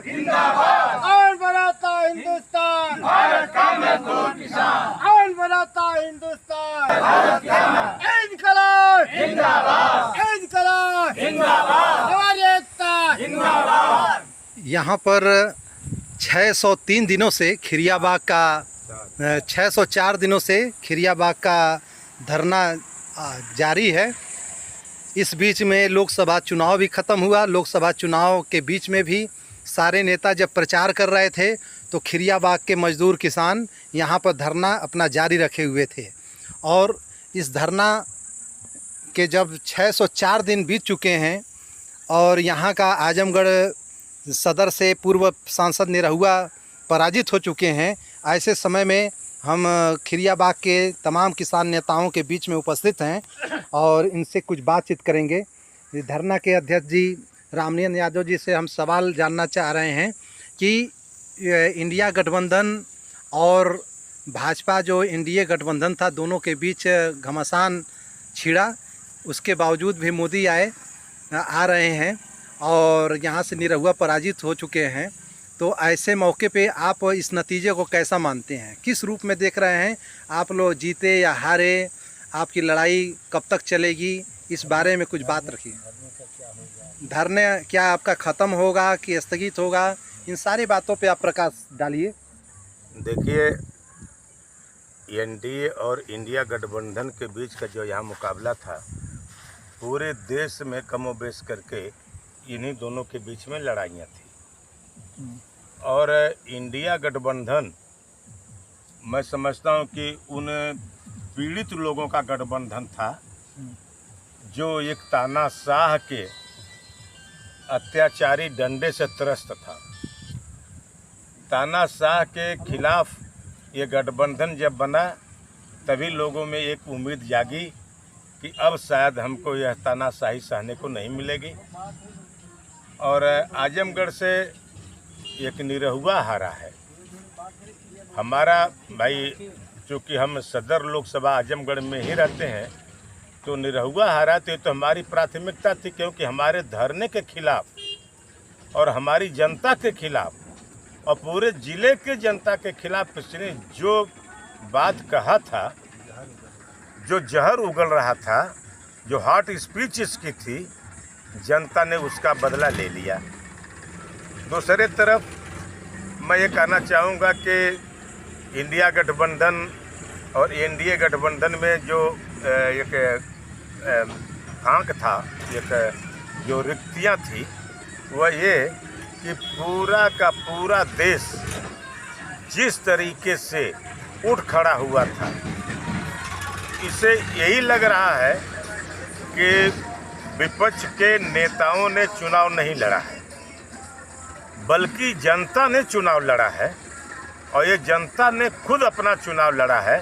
जिंदाबाद। कौन बनाता हिंदुस्तान? भारत का मजदूर किसान। कौन बनाता हिंदुस्तान? भारत का इनकलाब जिंदाबाद। इनकलाब जिंदाबाद। हमारी एकता जिंदाबाद। यहाँ पर 603 दिनों से खिरियाबाग का 604 दिनों से खिरियाबाग का धरना जारी है। इस बीच में लोकसभा चुनाव भी ख़त्म हुआ। लोकसभा चुनाव के बीच में भी सारे नेता जब प्रचार कर रहे थे तो खिरियाबाग के मजदूर किसान यहाँ पर धरना अपना जारी रखे हुए थे। और इस धरना के जब 604 दिन बीत चुके हैं और यहाँ का आजमगढ़ सदर से पूर्व सांसद निरहुआ पराजित हो चुके हैं, ऐसे समय में हम खिरियाबाग के तमाम किसान नेताओं के बीच में उपस्थित हैं और इनसे कुछ बातचीत करेंगे। धरना के अध्यक्ष जी रामनियन यादव जी से हम सवाल जानना चाह रहे हैं कि इंडिया गठबंधन और भाजपा जो एनडीए गठबंधन था, दोनों के बीच घमासान छिड़ा, उसके बावजूद भी मोदी आ रहे हैं और यहाँ से निरहुआ पराजित हो चुके हैं। तो ऐसे मौके पे आप इस नतीजे को कैसा मानते हैं? किस रूप में देख रहे हैं? आप लोग जीते या हारे, आपकी लड़ाई कब तक चलेगी, इस बारे में कुछ बात रखिए। धरने क्या आपका ख़त्म होगा कि स्थगित होगा, इन सारी बातों पे आप प्रकाश डालिए। देखिए, एनडीए और इंडिया गठबंधन के बीच का जो यहाँ मुकाबला था, पूरे देश में कमोबेश करके इन्हीं दोनों के बीच में लड़ाइयाँ थी। और इंडिया गठबंधन मैं समझता हूँ कि उन पीड़ित लोगों का गठबंधन था जो एक तानाशाह के अत्याचारी डंडे से त्रस्त था। तानाशाह के खिलाफ ये गठबंधन जब बना तभी लोगों में एक उम्मीद जागी कि अब शायद हमको यह तानाशाही सहने को नहीं मिलेगी। और आजमगढ़ से एक निरहुआ हारा है। हमारा भाई, चूँकि हम सदर लोकसभा आजमगढ़ में ही रहते हैं, तो निरहुआ हारा तो हमारी प्राथमिकता थी, क्योंकि हमारे धरने के खिलाफ और हमारी जनता के खिलाफ और पूरे ज़िले के जनता के खिलाफ किसने जो बात कहा था, जो जहर उगल रहा था, जो हॉट स्पीच इसकी थी, जनता ने उसका बदला ले लिया। दूसरे तरफ मैं ये कहना चाहूँगा कि इंडिया गठबंधन और एनडीए गठबंधन में जो एक फांक था, एक जो रिक्तियाँ थी, वह ये कि पूरा का पूरा देश जिस तरीके से उठ खड़ा हुआ था, इसे यही लग रहा है कि विपक्ष के नेताओं ने चुनाव नहीं लड़ा है, बल्कि जनता ने चुनाव लड़ा है। और ये जनता ने खुद अपना चुनाव लड़ा है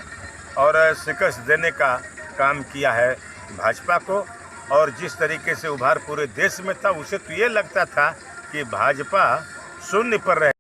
और शिकस्त देने का काम किया है भाजपा को। और जिस तरीके से उभार पूरे देश में था, उसे तो ये लगता था कि भाजपा शून्य पर रहे।